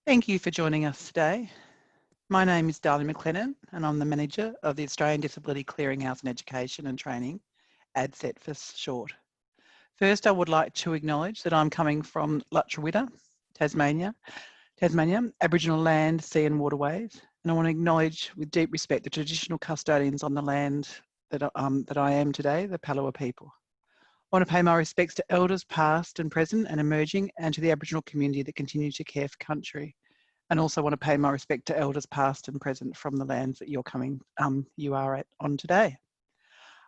Thank you for joining us today. My name is Darlene McLennan and I'm the Manager of the Australian Disability Clearinghouse in Education and Training, ADCET for short. First, I would like to acknowledge that I'm coming from Lutruwita, Tasmania, Aboriginal land, sea and waterways, and I want to acknowledge with deep respect the traditional custodians on the land that I am today, the Palawa people. I want to pay my respects to elders past and present and emerging, and to the Aboriginal community that continue to care for country. And also want to pay my respect to elders past and present from the lands that you are on today.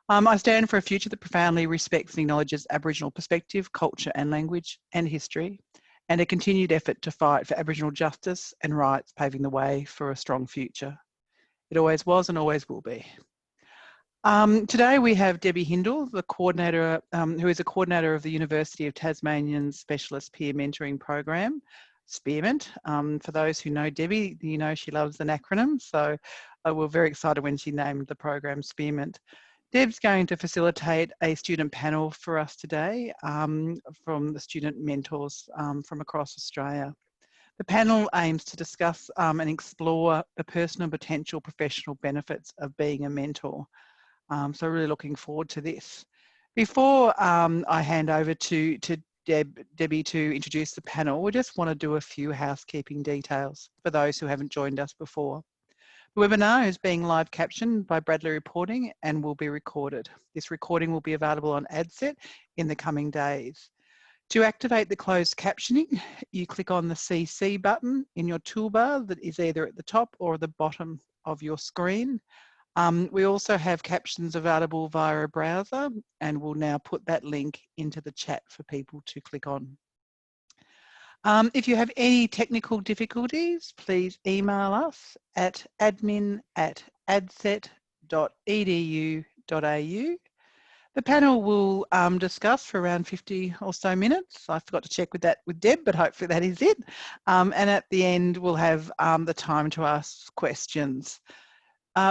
I stand for a future that profoundly respects and acknowledges Aboriginal perspective, culture and language and history, and a continued effort to fight for Aboriginal justice and rights, paving the way for a strong future. It always was and always will be. Today we have Debbie Hindle, the coordinator, who is a coordinator of the University of Tasmanian's Specialist Peer Mentoring Program, Spearmint. For those who know Debbie, you know she loves an acronym, so we were very excited when she named the program Spearmint. Deb's going to facilitate a student panel for us today from the student mentors from across Australia. The panel aims to discuss and explore the personal and potential professional benefits of being a mentor. So really looking forward to this. Before I hand over to Debbie to introduce the panel, we just want to do a few housekeeping details for those who haven't joined us before. The webinar is being live captioned by Bradley Reporting and will be recorded. This recording will be available on ADCET in the coming days. To activate the closed captioning, you click on the CC button in your toolbar that is either at the top or at the bottom of your screen. We also have captions available via a browser, and we'll now put that link into the chat for people to click on. If you have any technical difficulties, please email us at admin@adcet.edu.au. The panel will discuss for around 50 or so minutes. I forgot to check with that with Deb, but hopefully that is it. And at the end, we'll have the time to ask questions.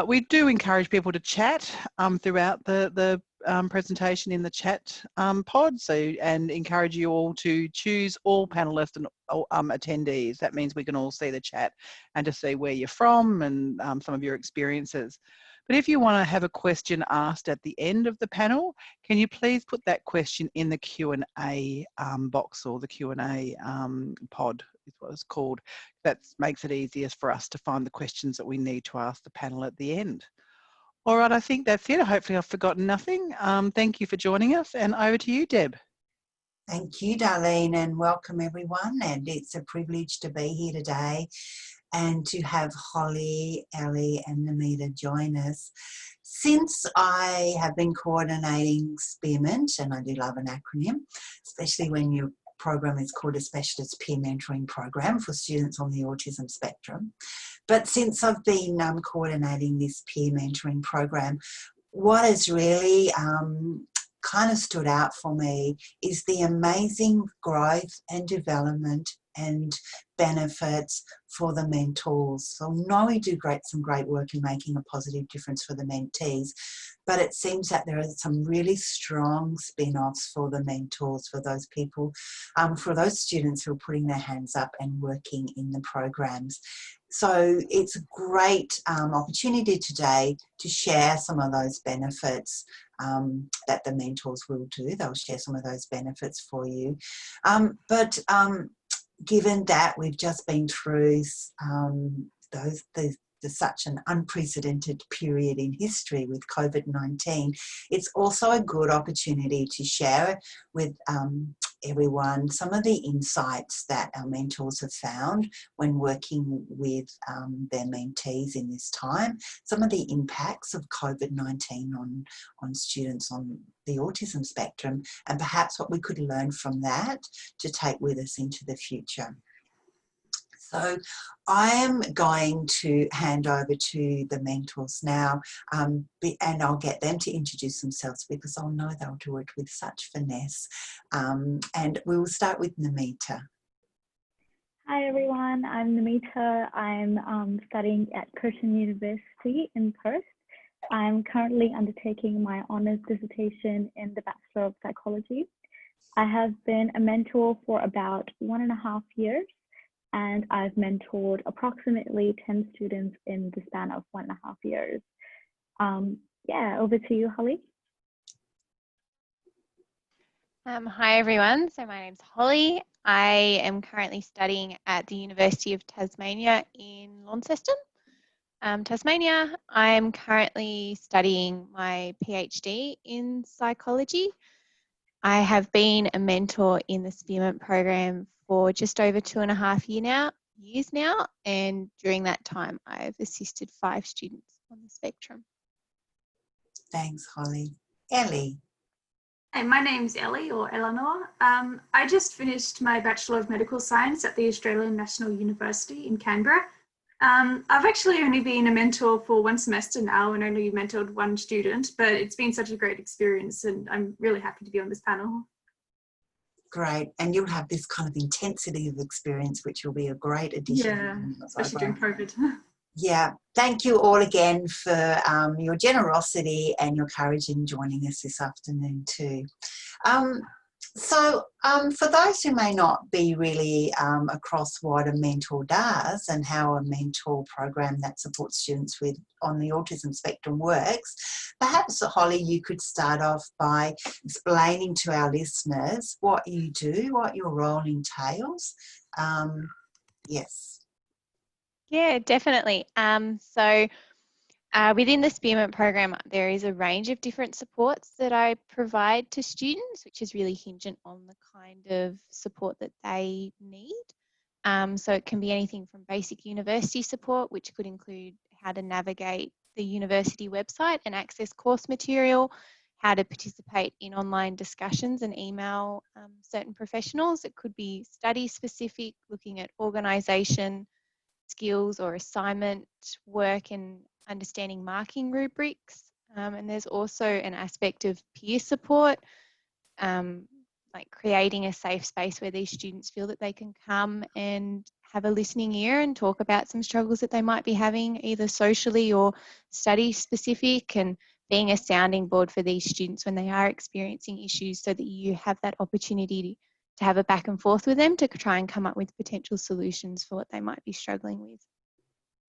We do encourage people to chat throughout the presentation in the chat pod, and encourage you all to choose all panellists and attendees. That means we can all see the chat and to see where you're from and some of your experiences. But if you want to have a question asked at the end of the panel, can you please put that question in the Q&A box, or the Q&A pod is what it's called. That makes it easiest for us to find the questions that we need to ask the panel at the end. All right, I think that's it. Hopefully I've forgotten nothing. Thank you for joining us, and over to you, Deb. Thank you, Darlene, and welcome everyone. And it's a privilege to be here today and to have Holly, Ellie and Namita join us. Since I have been coordinating Spearmint, and I do love an acronym, especially when your program is called a Specialist Peer Mentoring Program for students on the autism spectrum. But since I've been coordinating this peer mentoring program, what has really kind of stood out for me is the amazing growth and development and benefits for the mentors. So I know we do some great work in making a positive difference for the mentees, but it seems that there are some really strong spin-offs for the mentors, for those people, for those students who are putting their hands up and working in the programs. So it's a great opportunity today to share some of those benefits that the mentors will do. They'll share some of those benefits for you. Given that we've just been through such an unprecedented period in history with COVID-19, it's also a good opportunity to share with everyone some of the insights that our mentors have found when working with their mentees in this time, some of the impacts of COVID-19 on students on the autism spectrum, and perhaps what we could learn from that to take with us into the future. So I am going to hand over to the mentors now, and I'll get them to introduce themselves because I'll know they'll do it with such finesse. And we will start with Namita. Hi everyone, I'm Namita. I'm studying at Curtin University in Perth. I'm currently undertaking my honours dissertation in the Bachelor of Psychology. I have been a mentor for about 1.5 years. and I've mentored approximately 10 students in the span of 1.5 years. Yeah, over to you, Holly. Hi everyone, so my name's Holly. I am currently studying at the University of Tasmania in Launceston, Tasmania. I'm currently studying my PhD in psychology. I have been a mentor in the Spearmint program for just over 2.5 years now, and during that time I've assisted 5 students on the spectrum. Thanks, Holly. Ellie. Hey, my name's Ellie, or Eleanor. I just finished my Bachelor of Medical Science at the Australian National University in Canberra. I've actually only been a mentor for 1 semester now and only mentored 1 student, but it's been such a great experience and I'm really happy to be on this panel. Great. And you'll have this kind of intensity of experience, which will be a great addition. Yeah, especially during COVID. Yeah, thank you all again for your generosity and your courage in joining us this afternoon too. For those who may not be really across what a mentor does and how a mentor program that supports students with on the autism spectrum works, perhaps, Holly, you could start off by explaining to our listeners what you do, what your role entails. Yes. Yeah, definitely. Within the Spearmint program, there is a range of different supports that I provide to students, which is really hingent on the kind of support that they need. So it can be anything from basic university support, which could include how to navigate the university website and access course material, how to participate in online discussions and email certain professionals. It could be study specific, looking at organisation skills or assignment work and understanding marking rubrics. And there's also an aspect of peer support, like creating a safe space where these students feel that they can come and have a listening ear and talk about some struggles that they might be having, either socially or study specific, and being a sounding board for these students when they are experiencing issues, so that you have that opportunity to have a back and forth with them to try and come up with potential solutions for what they might be struggling with.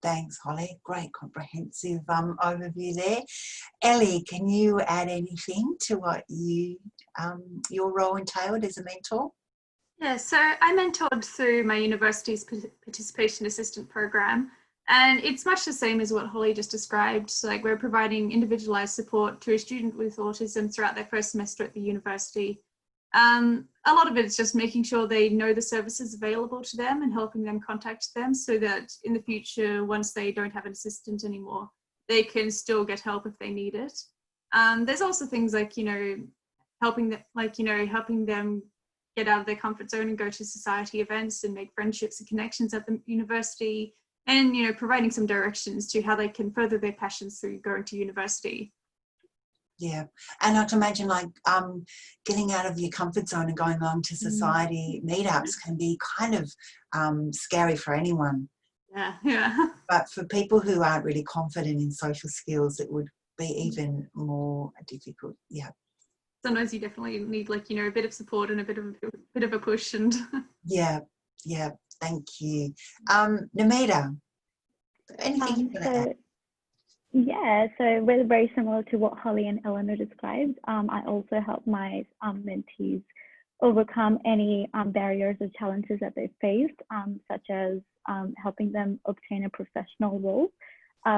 Thanks, Holly. Great comprehensive overview there. Ellie, can you add anything to what your role entailed as a mentor? Yeah, so I mentored through my university's participation assistant program, and it's much the same as what Holly just described. So like, we're providing individualized support to a student with autism throughout their first semester at the university. A lot of it is just making sure they know the services available to them and helping them contact them, so that in the future, once they don't have an assistant anymore, they can still get help if they need it. There's also things like, helping them get out of their comfort zone and go to society events and make friendships and connections at the university, and providing some directions to how they can further their passions through going to university. Yeah, and I can imagine like getting out of your comfort zone and going on to society meetups can be kind of scary for anyone. Yeah. But for people who aren't really confident in social skills, it would be even more difficult. Yeah. Sometimes you definitely need a bit of support and a bit of a push. And yeah. Thank you, Namita. Anything you want to add? Yeah, so we're very similar to what Holly and Eleanor described. I also help my mentees overcome any barriers or challenges that they've faced, such as helping them obtain a professional role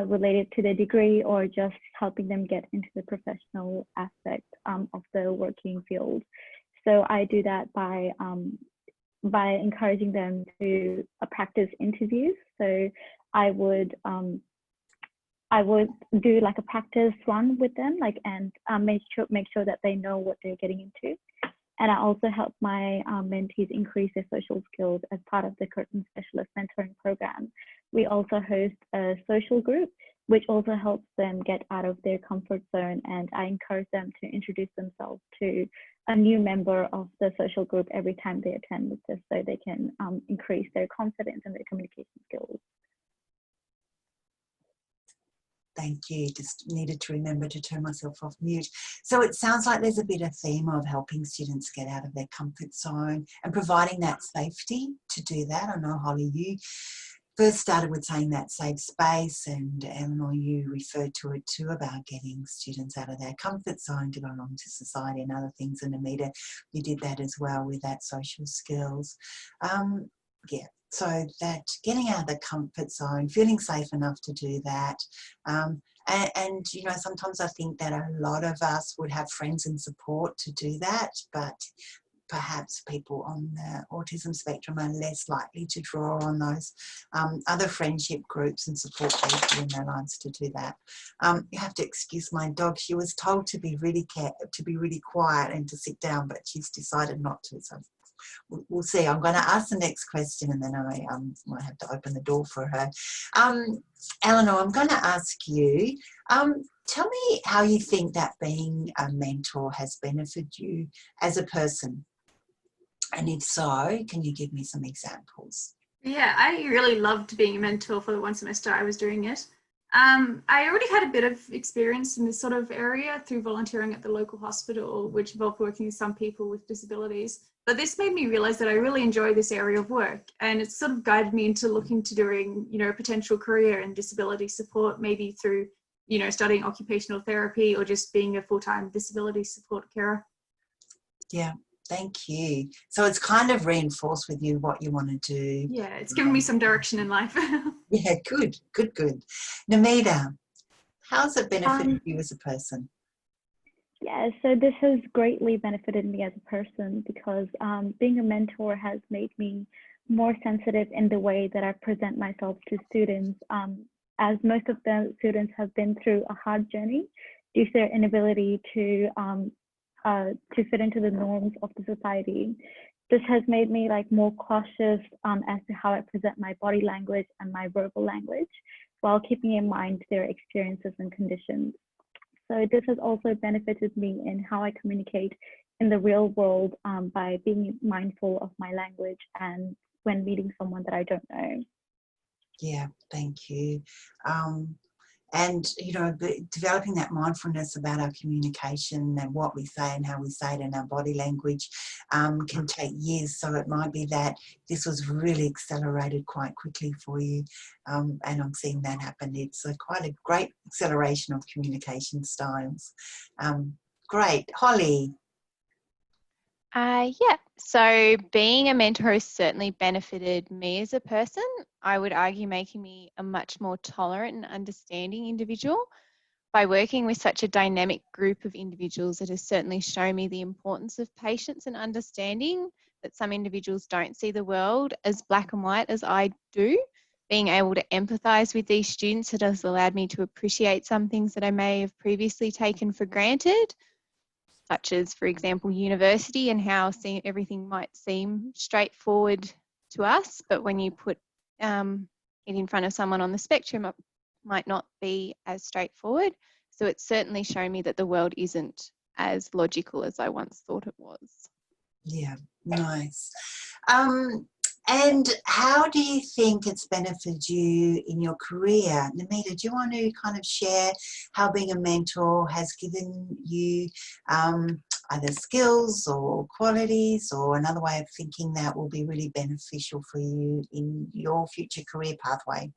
related to their degree, or just helping them get into the professional aspect of the working field. So I do that by encouraging them to practice interviews. So I would do like a practice run with them, and make sure that they know what they're getting into. And I also help my mentees increase their social skills as part of the Curtin Specialist Mentoring Program. We also host a social group, which also helps them get out of their comfort zone, and I encourage them to introduce themselves to a new member of the social group every time they attend, just so they can increase their confidence and their communication skills. Thank you. Just needed to remember to turn myself off mute. So it sounds like there's a bit of theme of helping students get out of their comfort zone and providing that safety to do that. I know, Holly, you first started with saying that safe space, and Eleanor, you referred to it too about getting students out of their comfort zone to belong to society and other things. And Amita, you did that as well with that social skills. Yeah, so that getting out of the comfort zone, feeling safe enough to do that. And you know, sometimes I think that a lot of us would have friends and support to do that, but perhaps people on the autism spectrum are less likely to draw on those other friendship groups and support people in their lives to do that. You have to excuse my dog. She was told to be really quiet and to sit down, but she's decided not to. So we'll see. I'm going to ask the next question, and then I might have to open the door for her. Eleanor, I'm going to ask you. Tell me how you think that being a mentor has benefited you as a person. And if so, can you give me some examples? Yeah, I really loved being a mentor for the one semester I was doing it. I already had a bit of experience in this sort of area through volunteering at the local hospital, which involved working with some people with disabilities. But this made me realize that I really enjoy this area of work, and it sort of guided me into looking to doing, you know, a potential career in disability support, maybe through, you know, studying occupational therapy or just being a full-time disability support carer. Yeah. Thank you. So it's kind of reinforced with you what you want to do. Yeah, it's given me some direction in life. Yeah, good. Namita, how's it benefited you as a person? Yeah, so this has greatly benefited me as a person because being a mentor has made me more sensitive in the way that I present myself to students, as most of the students have been through a hard journey due to their inability to fit into the norms of the society. This has made me like more cautious as to how I present my body language and my verbal language, while keeping in mind their experiences and conditions. So this has also benefited me in how I communicate in the real world by being mindful of my language and when meeting someone that I don't know. Yeah, thank you. And, you know, developing that mindfulness about our communication and what we say and how we say it in our body language can take years. So it might be that this was really accelerated quite quickly for you. And I'm seeing that happen. It's quite a great acceleration of communication styles. Great. Holly. Yeah, so being a mentor has certainly benefited me as a person. I would argue making me a much more tolerant and understanding individual. By working with such a dynamic group of individuals, it has certainly shown me the importance of patience and understanding, that some individuals don't see the world as black and white as I do. Being able to empathise with these students, it has allowed me to appreciate some things that I may have previously taken for granted, such as, for example, university and how everything might seem straightforward to us, but when you put it in front of someone on the spectrum, it might not be as straightforward. So it's certainly shown me that the world isn't as logical as I once thought it was. Yeah, nice. And how do you think it's benefited you in your career? Namita, do you want to kind of share how being a mentor has given you either skills or qualities or another way of thinking that will be really beneficial for you in your future career pathway?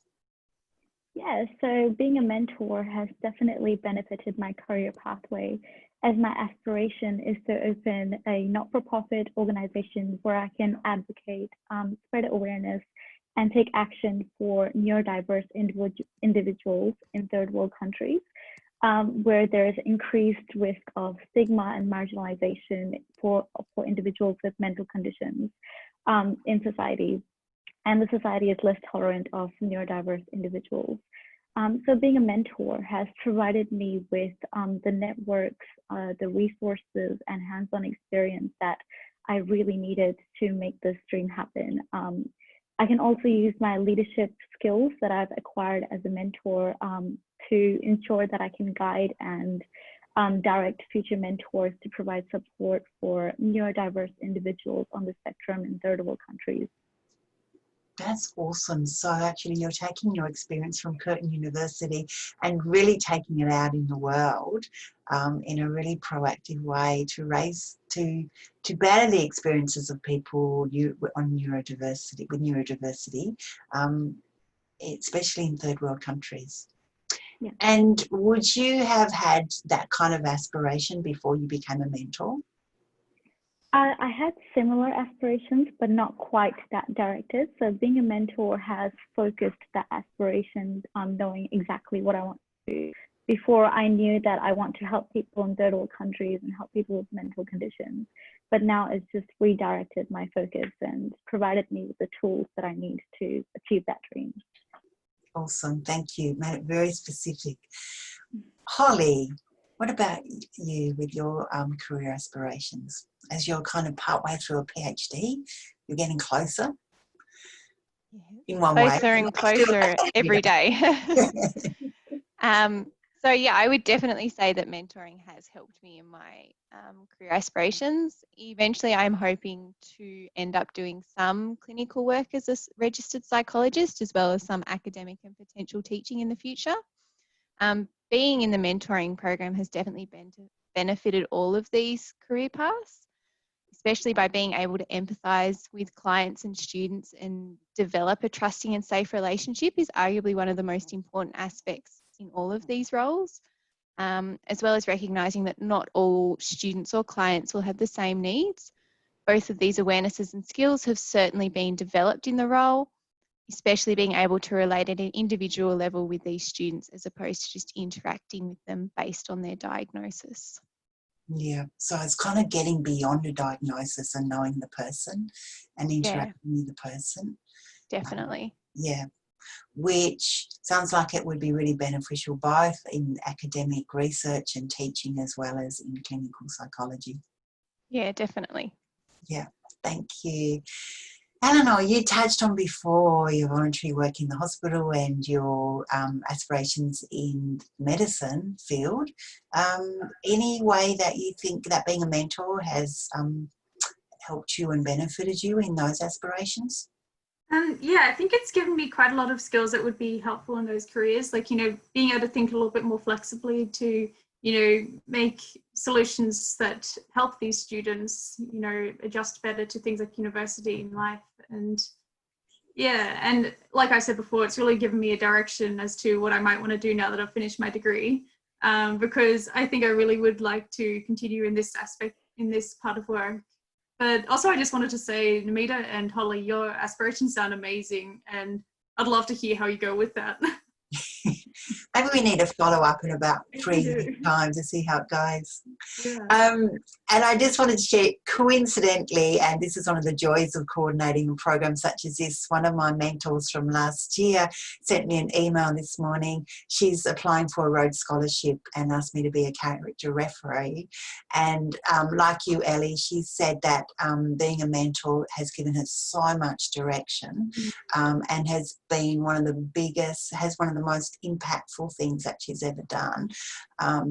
Yeah, so being a mentor has definitely benefited my career pathway, as my aspiration is to open a not-for-profit organization where I can advocate, spread awareness, and take action for neurodiverse individuals in third world countries, where there is increased risk of stigma and marginalization for individuals with mental conditions in society. And the society is less tolerant of neurodiverse individuals. So being a mentor has provided me with the networks, the resources, and hands-on experience that I really needed to make this dream happen. I can also use my leadership skills that I've acquired as a mentor to ensure that I can guide and direct future mentors to provide support for neurodiverse individuals on the spectrum in third world countries. That's awesome. So actually you're taking your experience from Curtin University and really taking it out in the world in a really proactive way to better the experiences of people on neurodiversity, with neurodiversity, especially in third world countries. Yeah. And would you have had that kind of aspiration before you became a mentor? I had similar aspirations, but not quite that directed. So being a mentor has focused that aspirations on knowing exactly what I want to do. Before, I knew that I want to help people in third world countries and help people with mental conditions. But now it's just redirected my focus and provided me with the tools that I need to achieve that dream. Awesome, thank you. Made it very specific. Holly, what about you with your career aspirations? As you're kind of partway through a PhD, you're getting closer in one way. Closer and closer every day. So yeah, I would definitely say that mentoring has helped me in my career aspirations. Eventually, I'm hoping to end up doing some clinical work as a registered psychologist, as well as some academic and potential teaching in the future. Being in the mentoring program has definitely benefited all of these career paths, especially by being able to empathise with clients and students and develop a trusting and safe relationship is arguably one of the most important aspects in all of these roles, as well as recognising that not all students or clients will have the same needs. Both of these awarenesses and skills have certainly been developed in the role, especially being able to relate at an individual level with these students as opposed to just interacting with them based on their diagnosis. Yeah, so it's kind of getting beyond a diagnosis and knowing the person and interacting with the person. Definitely. Yeah, which sounds like it would be really beneficial both in academic research and teaching as well as in clinical psychology. Yeah, definitely. Yeah, thank you. Eleanor, you touched on before your voluntary work in the hospital and your aspirations in medicine field. Any way that you think that being a mentor has helped you and benefited you in those aspirations? Yeah, I think it's given me quite a lot of skills that would be helpful in those careers, like, being able to think a little bit more flexibly to, make solutions that help these students, adjust better to things like university and life. And yeah, and like I said before, it's really given me a direction as to what I might want to do now that I've finished my degree, because I think I really would like to continue in this aspect, in this part of work. But also I just wanted to say, Namita and Holly, your aspirations sound amazing, and I'd love to hear how you go with that. Maybe we need to follow up in about 3 years' time to see how it goes. Yeah. And I just wanted to share, coincidentally, and this is one of the joys of coordinating a program such as this, one of my mentors from last year sent me an email this morning. She's applying for a Rhodes Scholarship and asked me to be a character referee. And like you, Ellie, she said that being a mentor has given her so much direction, and has been one of the most impactful things that she's ever done.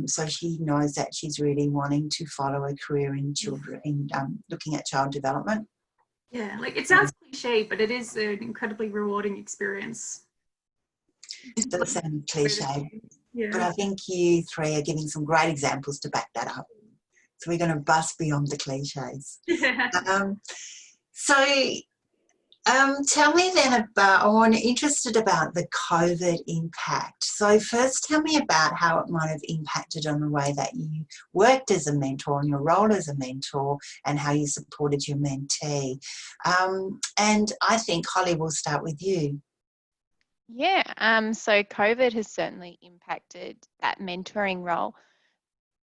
So she knows that she's really wanting to follow a career in children, in looking at child development. Yeah, like it sounds cliche, but it is an incredibly rewarding experience. It does sound cliche, Yeah. but I think you three are giving some great examples to back that up. So we're going to bust beyond the cliches. Tell me then about, I'm interested about the COVID impact. So first tell me about how it might have impacted on the way that you worked as a mentor and your role as a mentor and how you supported your mentee. And I think, Holly, we'll start with you. Yeah, so COVID has certainly impacted that mentoring role.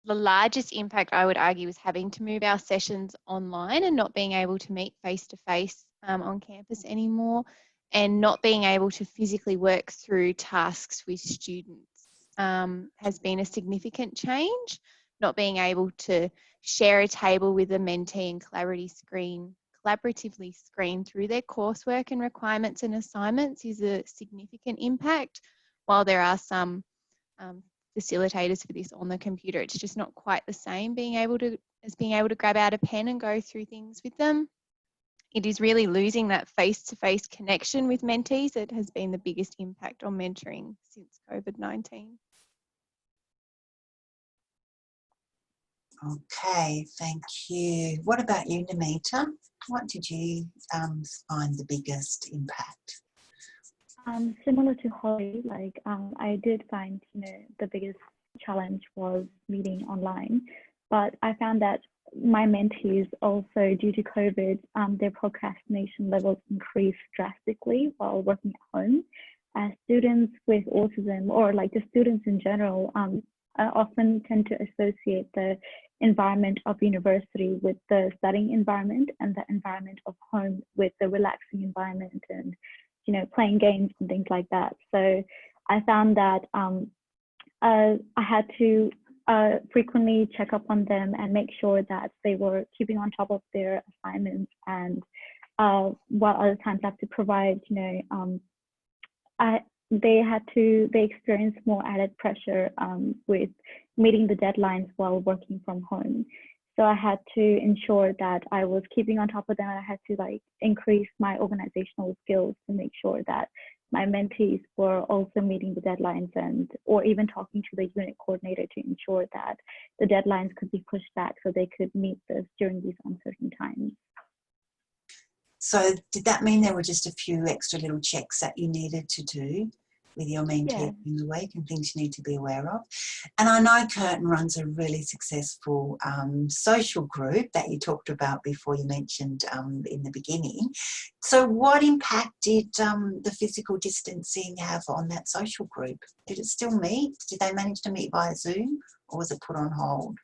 The largest impact, I would argue, is having to move our sessions online and not being able to meet face-to-face on campus anymore, and not being able to physically work through tasks with students has been a significant change. Not being able to share a table with a mentee and collaboratively screen through their coursework and requirements and assignments is a significant impact. While there are some facilitators for this on the computer, it's just not quite the same being able to grab out a pen and go through things with them. it is really losing that face-to-face connection with mentees that has been the biggest impact on mentoring since COVID-19. Okay, thank you. What about you, Namita? What did you find the biggest impact? Similar to Holly, I did find, the biggest challenge was meeting online, but I found that my mentees also, due to COVID, their procrastination levels increased drastically while working at home. As students with autism, or just students in general, often tend to associate the environment of university with the studying environment, and the environment of home with the relaxing environment and playing games and things like that. So I found that I had to frequently check up on them and make sure that they were keeping on top of their assignments, and while other times I have to provide, they experienced more added pressure with meeting the deadlines while working from home. So I had to ensure that I was keeping on top of them. I had to increase my organizational skills to make sure that my mentees were also meeting the deadlines, or even talking to the unit coordinator to ensure that the deadlines could be pushed back so they could meet this during these uncertain times. So did that mean there were just a few extra little checks that you needed to do with your mentee in the week, and things you need to be aware of? And I know Curtin runs a really successful social group that you talked about before, you mentioned in the beginning. So what impact did the physical distancing have on that social group? Did it still meet? Did they manage to meet via Zoom, or was it put on hold?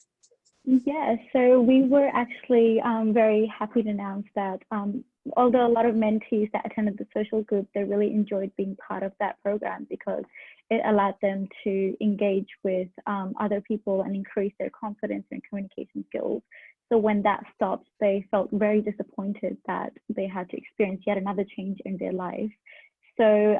Yeah, so we were actually very happy to announce that although a lot of mentees that attended the social group, they really enjoyed being part of that program because it allowed them to engage with other people and increase their confidence and communication skills. So when that stopped, they felt very disappointed that they had to experience yet another change in their life. So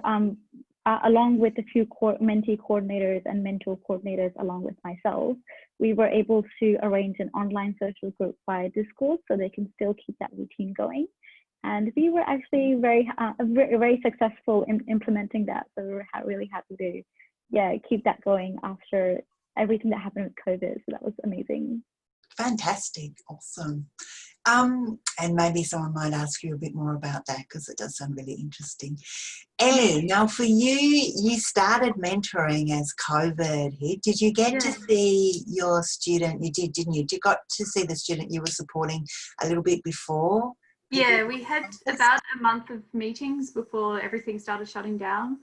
along with a few mentee coordinators and mentor coordinators, along with myself, we were able to arrange an online social group via Discord so they can still keep that routine going. And we were actually very successful in implementing that. So we were really happy to keep that going after everything that happened with COVID. So that was amazing. Fantastic, awesome. And maybe someone might ask you a bit more about that because it does sound really interesting. Ellie, now for you, you started mentoring as COVID hit. Did you get to see your student? You did, didn't you? You got to see the student you were supporting a little bit before? Yeah, we had about a month of meetings before everything started shutting down.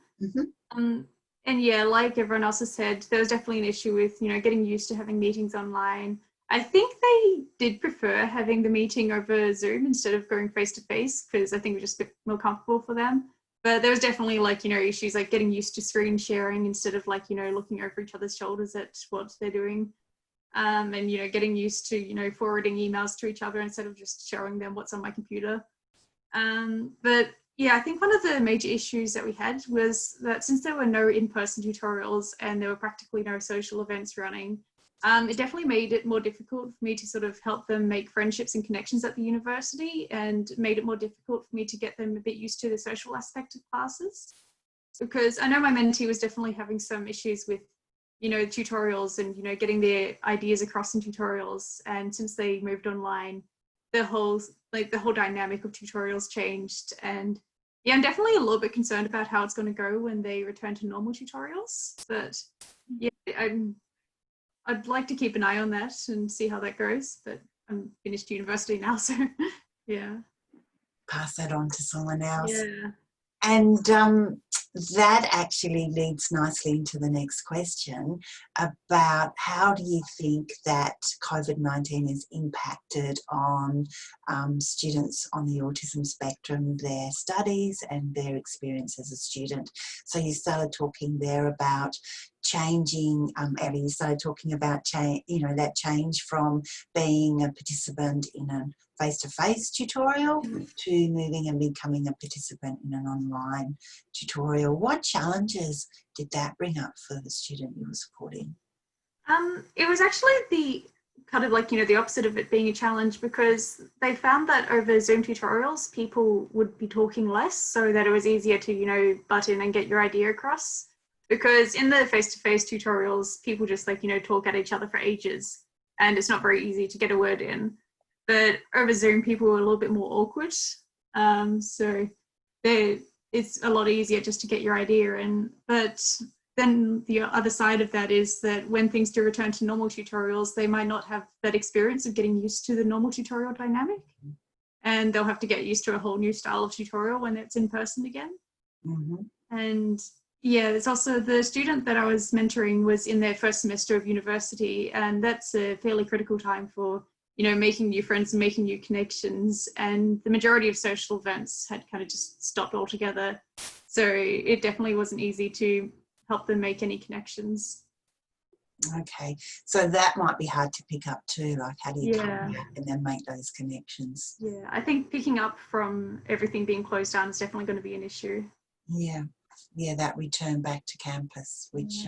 And yeah, like everyone else has said, there was definitely an issue with, getting used to having meetings online. I think they did prefer having the meeting over Zoom instead of going face to face, because I think it was just a bit more comfortable for them. But there was definitely issues like getting used to screen sharing instead of looking over each other's shoulders at what they're doing. And getting used to forwarding emails to each other instead of just showing them what's on my computer. But yeah, I think one of the major issues that we had was that since there were no in-person tutorials and there were practically no social events running, it definitely made it more difficult for me to sort of help them make friendships and connections at the university, and made it more difficult for me to get them a bit used to the social aspect of classes. Because I know my mentee was definitely having some issues with tutorials and getting their ideas across in tutorials, and since they moved online, the whole dynamic of tutorials changed. And yeah, I'm definitely a little bit concerned about how it's going to go when they return to normal tutorials, but yeah, I'd like to keep an eye on that and see how that goes, but I'm finished university now, so yeah. Pass that on to someone else. Yeah. And that actually leads nicely into the next question about how do you think that COVID-19 has impacted on students on the autism spectrum, their studies and their experience as a student? So you started talking there about changing, Ellie, you started talking about that change from being a participant in a face-to-face tutorial to moving and becoming a participant in an online tutorial. What challenges did that bring up for the student you were supporting? It was actually the kind of like, you know, the opposite of it being a challenge, because they found that over Zoom tutorials, people would be talking less, so that it was easier to, you know, butt in and get your idea across. Because in the face-to-face tutorials, people just like, you know, talk at each other for ages, and it's not very easy to get a word in. But over Zoom, people were a little bit more awkward. So it's a lot easier just to get your idea in. But then the other side of that is that when things do return to normal tutorials, they might not have that experience of getting used to the normal tutorial dynamic. And they'll have to get used to a whole new style of tutorial when it's in person again. Mm-hmm. And yeah, there's also the student that I was mentoring was in their first semester of university, and that's a fairly critical time for, you know, making new friends and making new connections. And the majority of social events had kind of just stopped altogether. So it definitely wasn't easy to help them make any connections. Okay, so that might be hard to pick up too, like how do you come Yeah. back and then make those connections? Yeah, I think picking up from everything being closed down is definitely going to be an issue. Yeah, that return back to campus, which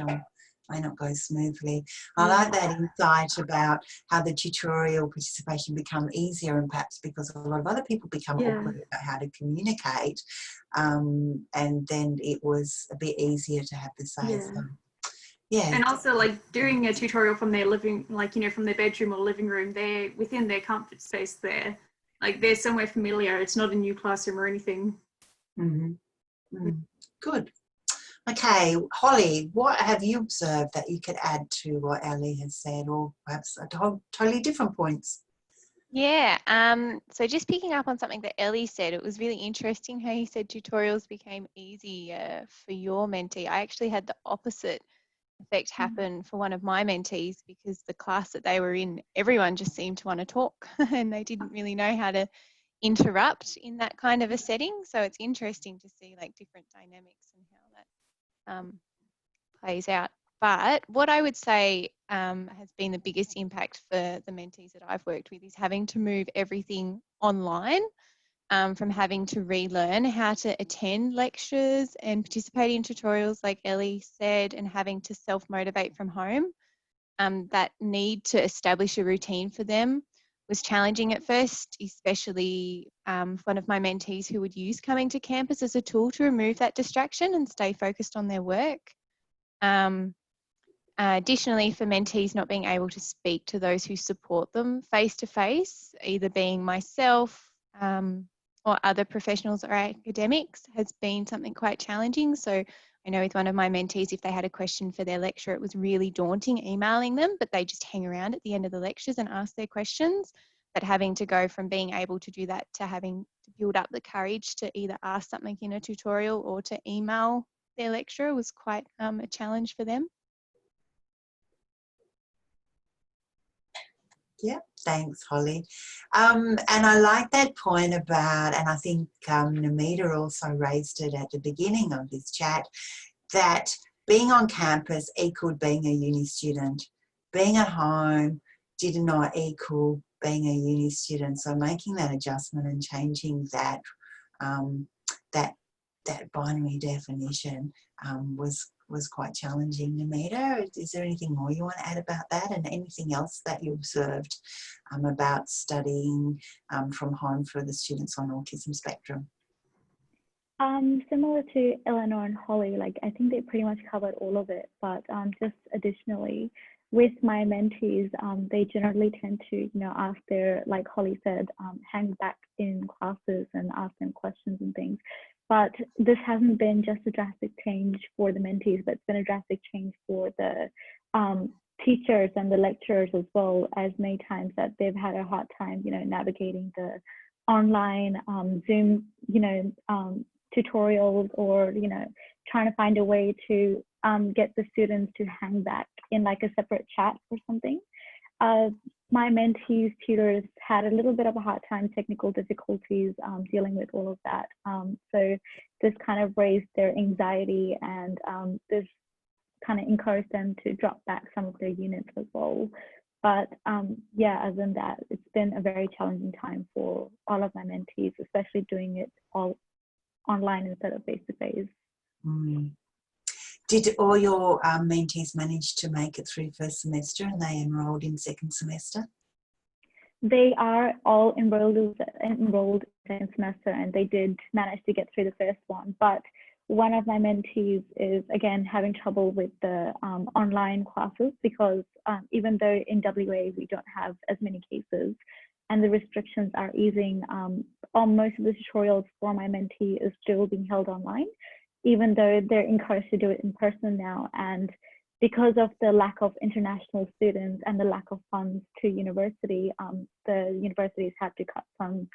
may not go smoothly. Yeah. I like that insight about how the tutorial participation become easier, and perhaps because a lot of other people become awkward about how to communicate, and then it was a bit easier to have the say. So, yeah. And also like doing a tutorial from their from their bedroom or living room, they're within their comfort space there. Like they're somewhere familiar. It's not a new classroom or anything. Mm-hmm. Good. Okay, Holly, what have you observed that you could add to what Ellie has said, or perhaps totally different points? Yeah, so just picking up on something that Ellie said, it was really interesting how you said tutorials became easier for your mentee. I actually had the opposite effect happen for one of my mentees, because the class that they were in, everyone just seemed to want to talk and they didn't really know how to interrupt in that kind of a setting. So it's interesting to see like different dynamics and how that plays out. But what I would say has been the biggest impact for the mentees that I've worked with is having to move everything online, from having to relearn how to attend lectures and participate in tutorials like Ellie said, and having to self-motivate from home. That need to establish a routine for them was challenging at first, especially one of my mentees who would use coming to campus as a tool to remove that distraction and stay focused on their work. Additionally, for mentees not being able to speak to those who support them face-to-face, either being myself or other professionals or academics, has been something quite challenging. So I know with one of my mentees, if they had a question for their lecturer, it was really daunting emailing them, but they just hang around at the end of the lectures and ask their questions. But having to go from being able to do that to having to build up the courage to either ask something in a tutorial or to email their lecturer was quite a challenge for them. Yeah, thanks, Holly. And I like that point about, and I think Namita also raised it at the beginning of this chat, that being on campus equaled being a uni student. Being at home did not equal being a uni student. So making that adjustment and changing that that binary definition was quite challenging. Namita, is there anything more you want to add about that, and anything else that you observed about studying from home for the students on autism spectrum? Similar to Eleanor and Holly, like I think they pretty much covered all of it, but just additionally, with my mentees, they generally tend to, you know, ask their, like Holly said, hang back in classes and ask them questions and things. But this hasn't been just a drastic change for the mentees, but it's been a drastic change for the teachers and the lecturers as well, as many times that they've had a hard time, you know, navigating the online Zoom, you know, tutorials, or, you know, trying to find a way to get the students to hang back in like a separate chat or something. My mentees tutors had a little bit of a hard time, technical difficulties dealing with all of that. So this kind of raised their anxiety, and this kind of encouraged them to drop back some of their units as well. But yeah, other than that, it's been a very challenging time for all of my mentees, especially doing it all online instead of face-to-face. Did all your mentees manage to make it through first semester and they enrolled in second semester? They are all enrolled in second semester, and they did manage to get through the first one. But one of my mentees is, again, having trouble with the online classes because even though in WA we don't have as many cases and the restrictions are easing, on most of the tutorials for my mentee is still being held online, even though they're encouraged to do it in person now. And because of the lack of international students and the lack of funds to university, the universities had to cut some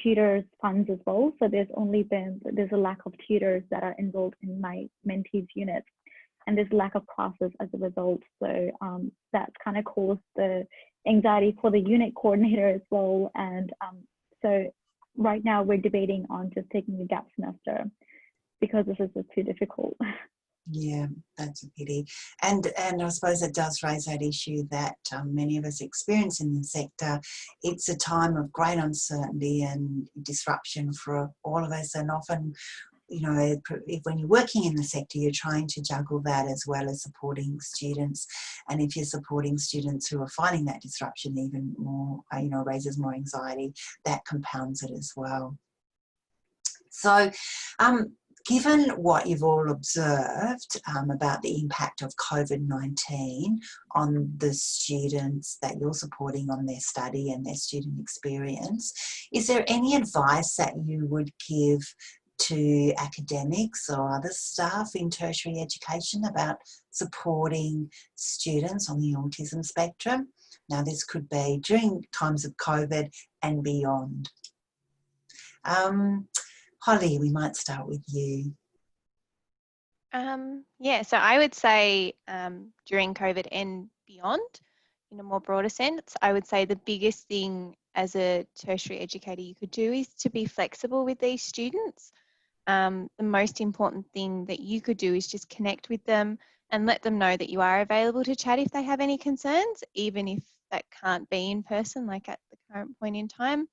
tutors funds as well. So there's a lack of tutors that are enrolled in my mentees unit, and there's a lack of classes as a result. So that's kind of caused the anxiety for the unit coordinator as well. And so right now we're debating on just taking a gap semester because this is just too difficult. Yeah, that's a pity. And I suppose it does raise that issue that many of us experience in the sector. It's a time of great uncertainty and disruption for all of us. And often, you know, when you're working in the sector, you're trying to juggle that as well as supporting students. And if you're supporting students who are finding that disruption even more, you know, raises more anxiety, that compounds it as well. So, given what you've all observed about the impact of COVID-19 on the students that you're supporting on their study and their student experience, is there any advice that you would give to academics or other staff in tertiary education about supporting students on the autism spectrum? Now, this could be during times of COVID and beyond. Holly, we might start with you. Yeah, so I would say during COVID and beyond, in a more broader sense, I would say the biggest thing as a tertiary educator you could do is to be flexible with these students. The most important thing that you could do is just connect with them and let them know that you are available to chat if they have any concerns, even if that can't be in person, like at the current point in time.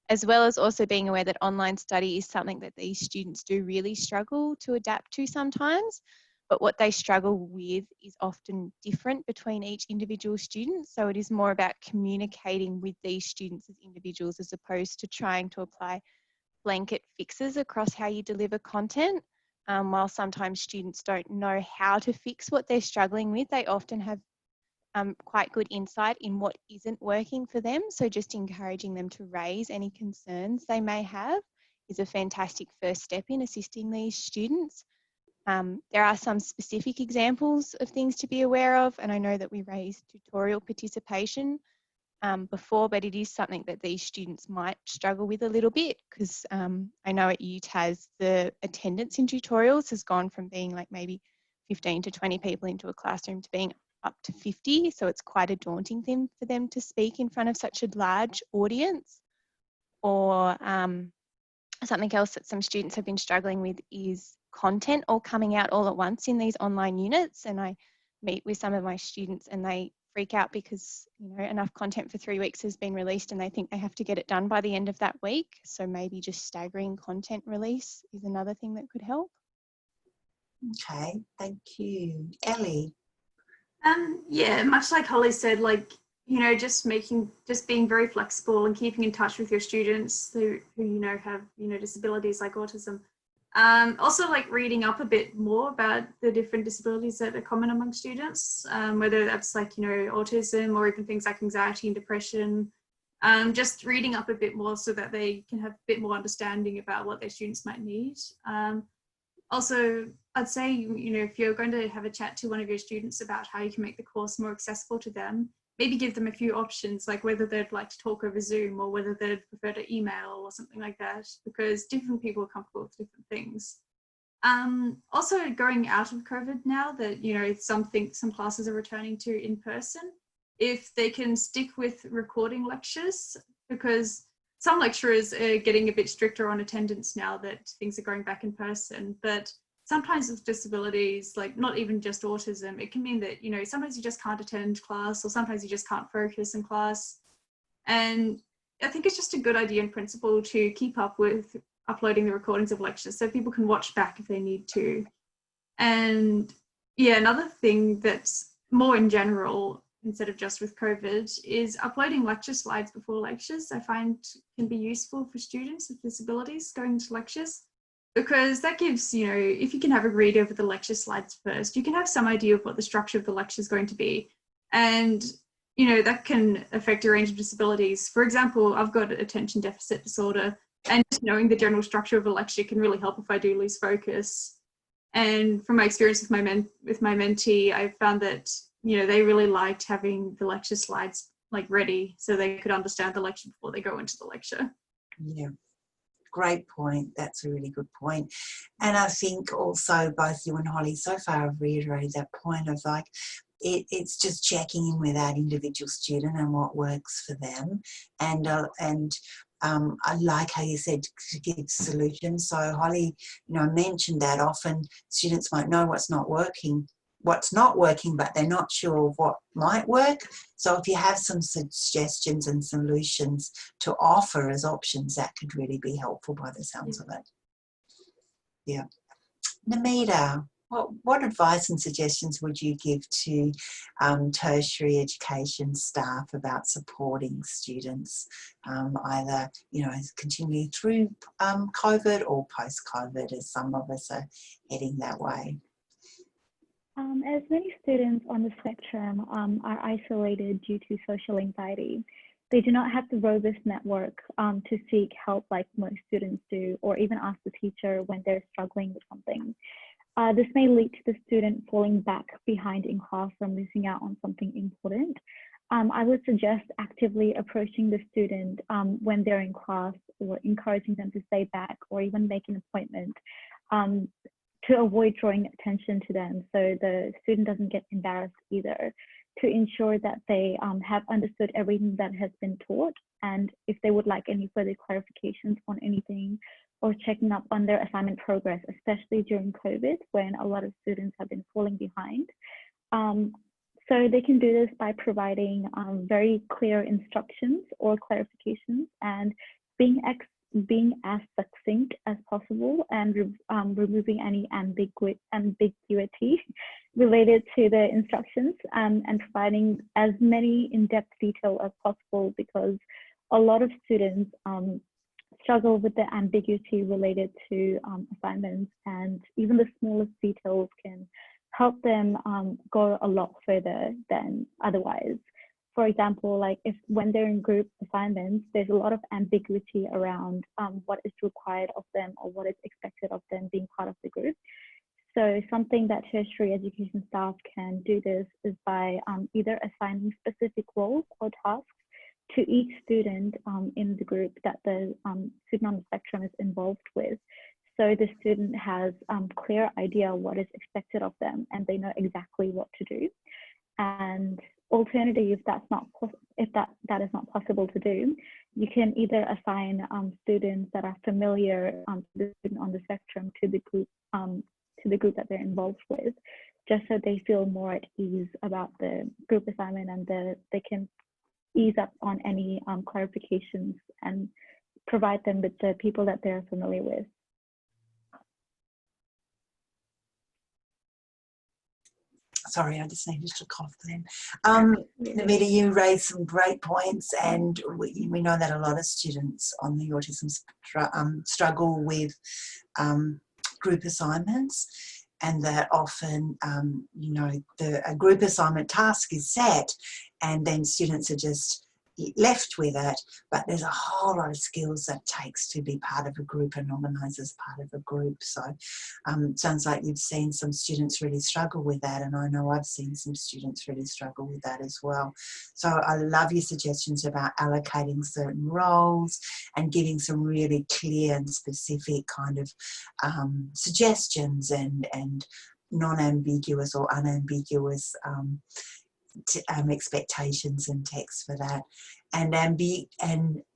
As well as also being aware that online study is something that these students do really struggle to adapt to sometimes, but what they struggle with is often different between each individual student. So it is more about communicating with these students as individuals as opposed to trying to apply blanket fixes across how you deliver content. While sometimes students don't know how to fix what they're struggling with, they often have quite good insight in what isn't working for them. So just encouraging them to raise any concerns they may have is a fantastic first step in assisting these students. There are some specific examples of things to be aware of, and I know that we raised tutorial participation before, but it is something that these students might struggle with a little bit because I know at UTAS the attendance in tutorials has gone from being like maybe 15 to 20 people into a classroom to being up to 50, so it's quite a daunting thing for them to speak in front of such a large audience. Or something else that some students have been struggling with is content all coming out all at once in these online units, and I meet with some of my students and they freak out because, you know, enough content for 3 weeks has been released and they think they have to get it done by the end of that week. So maybe just staggering content release is another thing that could help. Okay, thank you. Ellie? Yeah, much like Holly said, like, you know, just being very flexible and keeping in touch with your students who you know have, you know, disabilities like autism. Also, like reading up a bit more about the different disabilities that are common among students, whether that's like, you know, autism or even things like anxiety and depression. Just reading up a bit more so that they can have a bit more understanding about what their students might need. Also, I'd say, you know, if you're going to have a chat to one of your students about how you can make the course more accessible to them, maybe give them a few options, like whether they'd like to talk over Zoom or whether they'd prefer to email or something like that, because different people are comfortable with different things. Also, going out of COVID now that, you know, some classes are returning to in person, if they can stick with recording lectures, because some lecturers are getting a bit stricter on attendance now that things are going back in person, but sometimes with disabilities, like not even just autism, it can mean that, you know, sometimes you just can't attend class or sometimes you just can't focus in class. And I think it's just a good idea in principle to keep up with uploading the recordings of lectures so people can watch back if they need to. And yeah, another thing that's more in general, instead of just with COVID, is uploading lecture slides before lectures. I find can be useful for students with disabilities going to lectures, because that gives, you know, if you can have a read over the lecture slides first, you can have some idea of what the structure of the lecture is going to be. And, you know, that can affect a range of disabilities. For example, I've got attention deficit disorder, and just knowing the general structure of a lecture can really help if I do lose focus. And from my experience with my mentee, I found that, you know, they really liked having the lecture slides like ready so they could understand the lecture before they go into the lecture. Yeah, great point. That's a really good point. And I think also both you and Holly so far have reiterated that point of like, it's just checking in with that individual student and what works for them. And I like how you said to give solutions. So Holly, you know, mentioned that often students might know what's not working, but they're not sure what might work. So if you have some suggestions and solutions to offer as options, that could really be helpful by the sounds of it. Yeah. Namita, what advice and suggestions would you give to tertiary education staff about supporting students, either, you know, continue through COVID or post-COVID, as some of us are heading that way? As many students on the spectrum are isolated due to social anxiety, they do not have the robust network to seek help like most students do, or even ask the teacher when they're struggling with something. This may lead to the student falling back behind in class or missing out on something important. I would suggest actively approaching the student when they're in class, or encouraging them to stay back, or even make an appointment to avoid drawing attention to them, so the student doesn't get embarrassed either, to ensure that they have understood everything that has been taught, and if they would like any further clarifications on anything, or checking up on their assignment progress, especially during COVID, when a lot of students have been falling behind. So they can do this by providing very clear instructions or clarifications, and being as succinct as possible, and removing any ambiguity related to the instructions, and providing as many in-depth detail as possible, because a lot of students struggle with the ambiguity related to assignments, and even the smallest details can help them go a lot further than otherwise. For example, like when they're in group assignments, there's a lot of ambiguity around what is required of them or what is expected of them being part of the group. So something that tertiary education staff can do this is by either assigning specific roles or tasks to each student in the group that the student on the spectrum is involved with. So the student has a clear idea what is expected of them, and they know exactly what to do. And alternatively, if that is not possible to do, you can either assign students that are familiar the student on the spectrum to the group that they're involved with, just so they feel more at ease about the group assignment, and they can ease up on any clarifications and provide them with the people that they're familiar with. Sorry, I just needed to cough then. Namita, you raised some great points, and we know that a lot of students on the autism spectrum struggle with group assignments, and that often, you know, a group assignment task is set, and then students are just left with it, but there's a whole lot of skills that it takes to be part of a group and organise as part of a group. So it sounds like you've seen some students really struggle with that, and I know I've seen some students really struggle with that as well. So I love your suggestions about allocating certain roles and giving some really clear and specific kind of suggestions and non-ambiguous or unambiguous expectations and text for that. And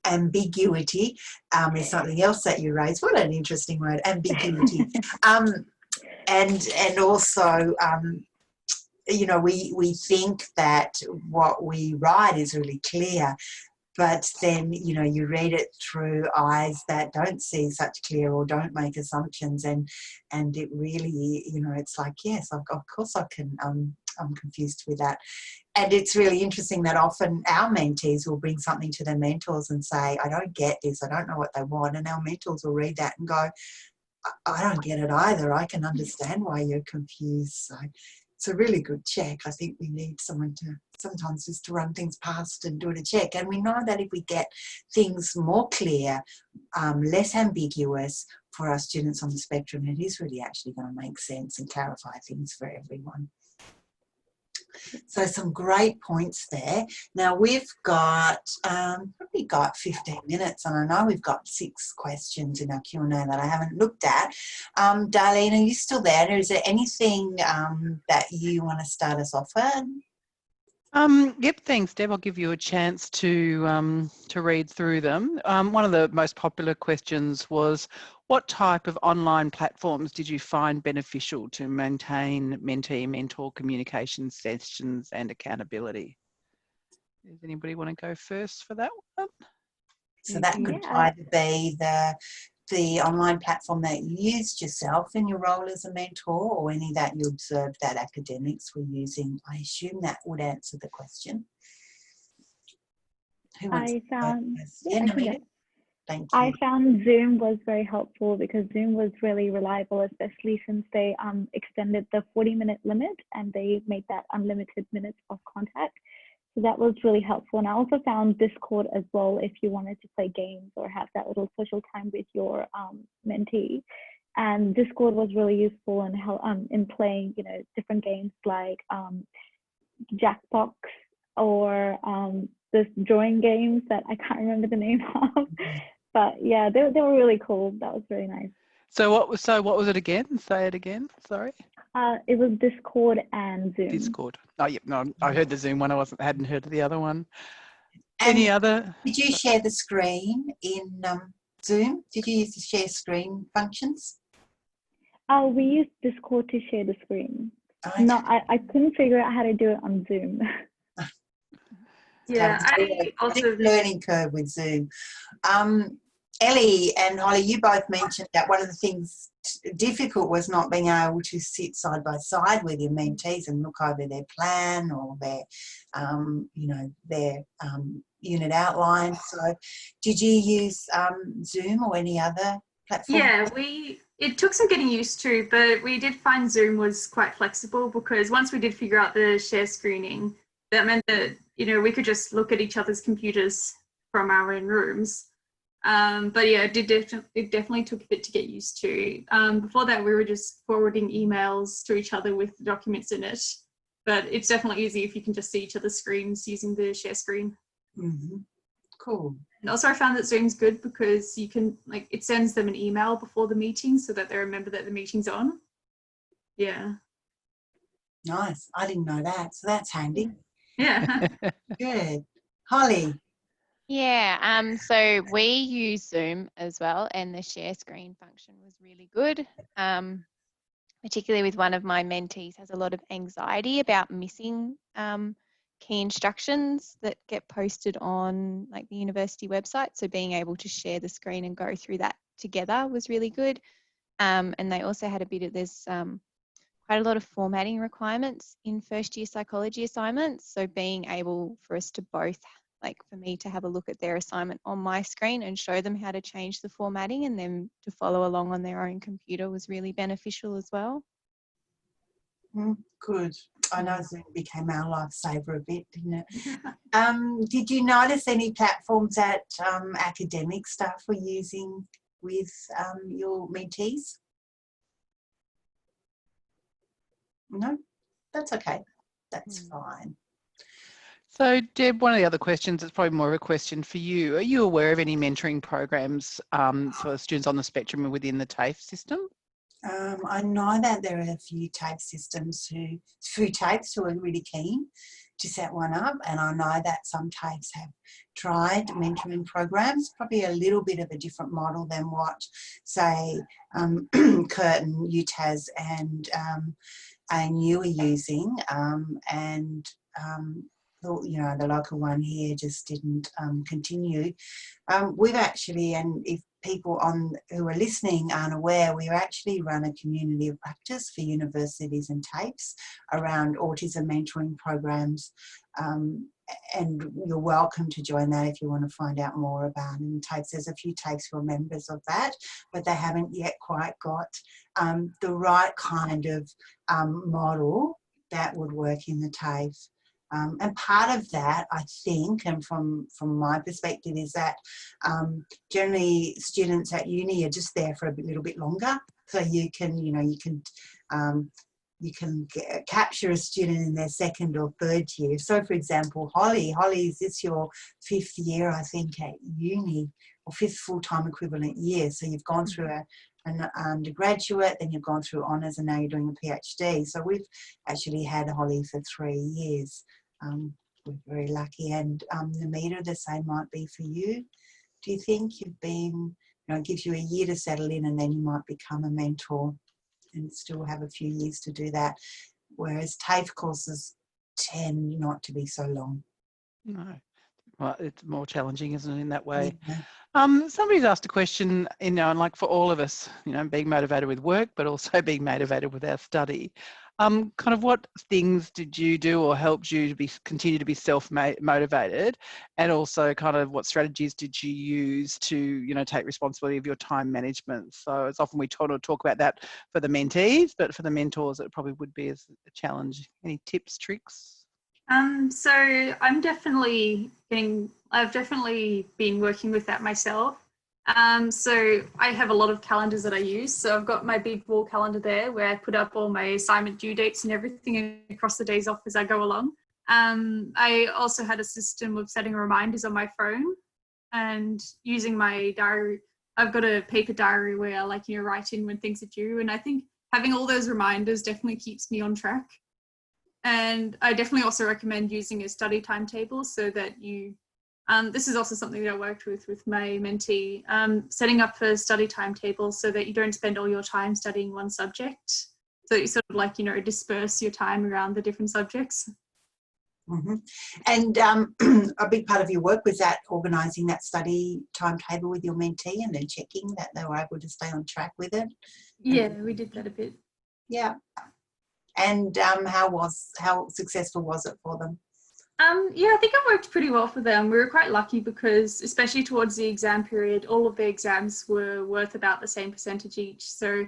ambiguity is something else that you raised. What an interesting word, ambiguity. And also, you know, we think that what we write is really clear, but then, you know, you read it through eyes that don't see such clear or don't make assumptions, and it really, you know, it's like, yes, of course I can, I'm confused with that. And it's really interesting that often our mentees will bring something to their mentors and say, I don't get this, I don't know what they want, and our mentors will read that and go, I don't get it either, I can understand why you're confused. So it's a really good check. I think we need someone to sometimes just to run things past and do it a check. And we know that if we get things more clear, less ambiguous for our students on the spectrum, it is really actually going to make sense and clarify things for everyone. So some great points there. Now we've got probably got 15 minutes, and I know we've got 6 questions in our Q&A that I haven't looked at. Darlene, are you still there? Is there anything that you want to start us off with? Yep, thanks, Deb. I'll give you a chance to read through them. One of the most popular questions was, what type of online platforms did you find beneficial to maintain mentee-mentor communication sessions and accountability? Does anybody want to go first for that one? So that could either be the online platform that you used yourself in your role as a mentor, or any that you observed that academics were using. I assume that would answer the question. Who wants to go first? Yeah, Namita. Thank you. I found Zoom was very helpful because Zoom was really reliable, especially since they extended the 40-minute limit and they made that unlimited minutes of contact. So that was really helpful. And I also found Discord as well if you wanted to play games or have that little social time with your mentee. And Discord was really useful in playing, you know, different games like Jackbox or this drawing games that I can't remember the name of. But yeah, they were really cool. That was really nice. So what was it again? Say it again. Sorry. It was Discord and Zoom. Discord. Oh, yep. No, I heard the Zoom one. Hadn't heard of the other one. And any other? Did you share the screen in Zoom? Did you use the share screen functions? We used Discord to share the screen. Okay. No, I couldn't figure out how to do it on Zoom. Yeah, I also learning curve with Zoom. Ellie and Holly, you both mentioned that one of the things difficult was not being able to sit side by side with your mentees and look over their plan or their, you know, their unit outline. So, did you use Zoom or any other platform? Yeah, it took some getting used to, but we did find Zoom was quite flexible because once we did figure out the share screening, that meant that, you know, we could just look at each other's computers from our own rooms. But yeah, it definitely took a bit to get used to. Before that, we were just forwarding emails to each other with documents in it. But it's definitely easy if you can just see each other's screens using the share screen. Mm-hmm. Cool. And also I found that Zoom's good because you can, like, it sends them an email before the meeting so that they remember that the meeting's on. Yeah. Nice. I didn't know that. So that's handy. Yeah. Good. Holly. Yeah, so we use Zoom as well, and the share screen function was really good, particularly with one of my mentees has a lot of anxiety about missing key instructions that get posted on like the university website. So being able to share the screen and go through that together was really good. And they also had there's quite a lot of formatting requirements in first year psychology assignments. So being able for us to both, like for me to have a look at their assignment on my screen and show them how to change the formatting and then to follow along on their own computer was really beneficial as well. Good. I know Zoom became our lifesaver a bit, didn't it? Did you notice any platforms that academic staff were using with your mentees? No? That's okay. That's fine. So, Deb, one of the other questions, it's probably more of a question for you. Are you aware of any mentoring programs for students on the spectrum and within the TAFE system? I know that there are a few TAFE systems TAFEs who are really keen to set one up, and I know that some TAFEs have tried mentoring programs, probably a little bit of a different model than what, say, Curtin, UTAS and ANU are using, and the local one here just didn't continue. We've actually, and if people who are listening aren't aware, we actually run a community of practice for universities and TAFEs around autism mentoring programs. And you're welcome to join that if you want to find out more about it. And TAFEs, there's a few TAFEs who are members of that, but they haven't yet quite got the right kind of model that would work in the TAFE. And part of that, I think, and from my perspective, is that generally students at uni are just there for a little bit longer. So you can capture a student in their second or third year. So, for example, Holly, is this your 5th year, I think, at uni, or 5th full-time equivalent year? So you've gone through an undergraduate, then you've gone through honours, and now you're doing a PhD. So we've actually had Holly for 3 years. We're very lucky. And Namita, the same might be for you. Do you think you've been, it gives you a year to settle in, and then you might become a mentor and still have a few years to do that, whereas TAFE courses tend not to be so long. No. Well, it's more challenging, isn't it, in that way? Yeah. Somebody's asked a question, and like for all of us, being motivated with work, but also being motivated with our study. Kind of what things did you do or helped you to continue to be self-motivated, and also kind of what strategies did you use to, take responsibility of your time management? So it's often we talk about that for the mentees, but for the mentors, it probably would be a challenge. Any tips, tricks? So I've definitely been working with that myself. So I have a lot of calendars that I use. So I've got my big wall calendar there where I put up all my assignment due dates and everything across the days off as I go along. I also had a system of setting reminders on my phone and using my diary. I've got a paper diary where I write in when things are due. And I think having all those reminders definitely keeps me on track. And I definitely also recommend using a study timetable so that you, this is also something that I worked with my mentee, setting up a study timetable so that you don't spend all your time studying one subject. So you sort of disperse your time around the different subjects. Mm-hmm. And a big part of your work was that organising that study timetable with your mentee and then checking that they were able to stay on track with it. Yeah, we did that a bit. Yeah. And how successful was it for them? Yeah, I think it worked pretty well for them. We were quite lucky because, especially towards the exam period, all of the exams were worth about the same percentage each. So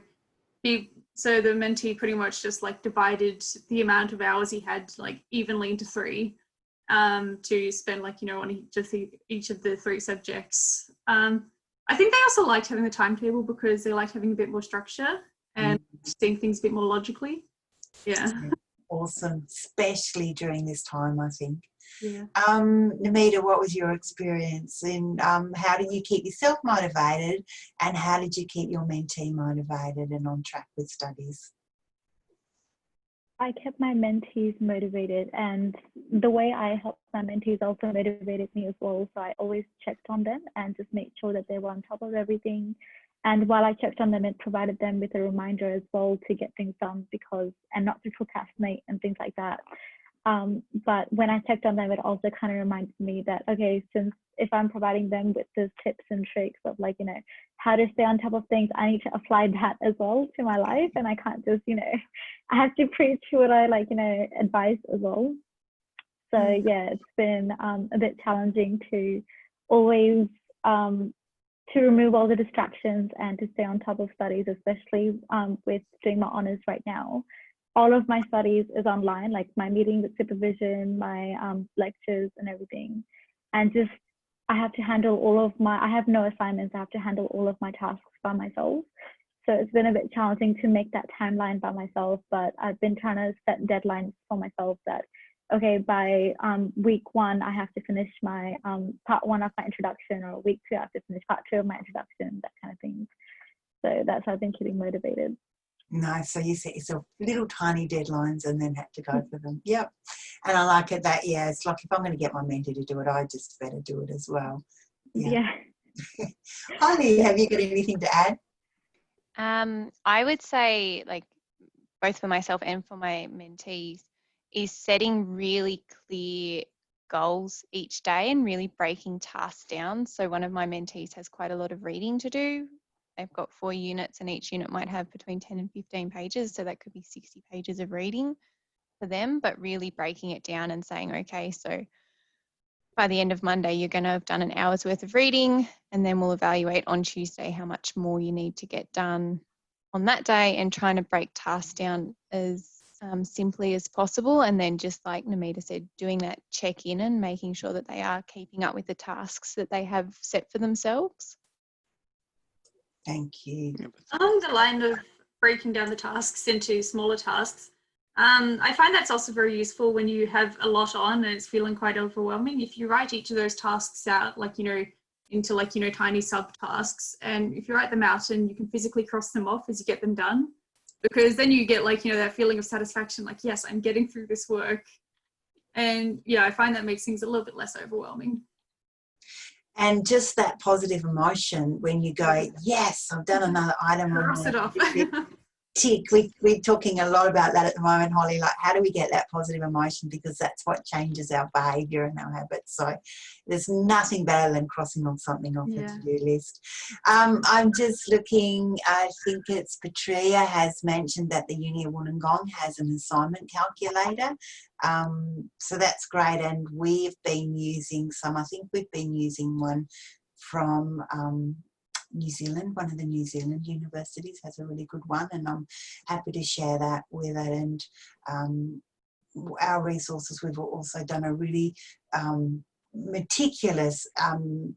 the mentee pretty much just divided the amount of hours he had evenly into 3 to spend on each of the 3 subjects. I think they also liked having the timetable because they liked having a bit more structure and seeing things a bit more logically. Yeah. Awesome, especially during this time, I think. Yeah. Namita, what was your experience in how did you keep yourself motivated, and how did you keep your mentee motivated and on track with studies? I kept my mentees motivated, and the way I helped my mentees also motivated me as well. So I always checked on them and just made sure that they were on top of everything. And while I checked on them, it provided them with a reminder as well to get things done and not to procrastinate and things like that. But when I checked on them, it also kind of reminded me that, okay, since if I'm providing them with those tips and tricks of how to stay on top of things, I need to apply that as well to my life. And I can't just, I have to preach what I advise as well. So yeah, it's been a bit challenging to always, to remove all the distractions and to stay on top of studies, especially with doing my honours right now. All of my studies is online, my meeting with supervision, my lectures and everything. And just, I have to handle I have no assignments, I have to handle all of my tasks by myself. So it's been a bit challenging to make that timeline by myself, but I've been trying to set deadlines for myself that, okay, by week 1, I have to finish my part 1 of my introduction, or week 2, I have to finish part 2 of my introduction, that kind of thing. So that's how I've been keeping motivated. Nice. So you set yourself little tiny deadlines and then had to go for them. Yep. And I like it that, it's if I'm going to get my mentee to do it, I just better do it as well. Yeah. Holly, have you got anything to add? I would say, both for myself and for my mentees, is setting really clear goals each day and really breaking tasks down. So one of my mentees has quite a lot of reading to do. They've got 4 units and each unit might have between 10 and 15 pages. So that could be 60 pages of reading for them, but really breaking it down and saying, okay, so by the end of Monday, you're going to have done an hour's worth of reading, and then we'll evaluate on Tuesday how much more you need to get done on that day, and trying to break tasks down as simply as possible. And then just like Namita said, doing that check-in and making sure that they are keeping up with the tasks that they have set for themselves. Thank you. Along the line of breaking down the tasks into smaller tasks, I find that's also very useful when you have a lot on and it's feeling quite overwhelming. If you write each of those tasks out, like, you know, into like, you know, tiny subtasks, and if you write them out and you can physically cross them off as you get them done, because then you get like, you know, that feeling of satisfaction, like, yes, I'm getting through this work. And yeah, I find that makes things a little bit less overwhelming. And just that positive emotion when you go, yes, I've done another item. Cross it off. Tick. We're talking a lot about that at the moment, Holly, like how do we get that positive emotion, because that's what changes our behaviour and our habits. So there's nothing better than crossing on something off the to-do list. I'm just looking, I think it's Patria has mentioned that the Uni of Wollongong has an assignment calculator. So that's great, and we've been using some, I think we've been using one from New Zealand. One of the New Zealand universities has a really good one, and I'm happy to share that with it. And our resources, we've also done a really meticulous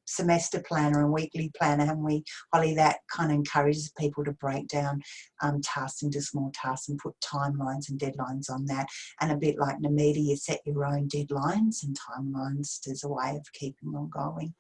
semester planner and weekly planner, and we, Holly, that kind of encourages people to break down tasks into small tasks and put timelines and deadlines on that. And a bit like Namita, you set your own deadlines and timelines as a way of keeping on going.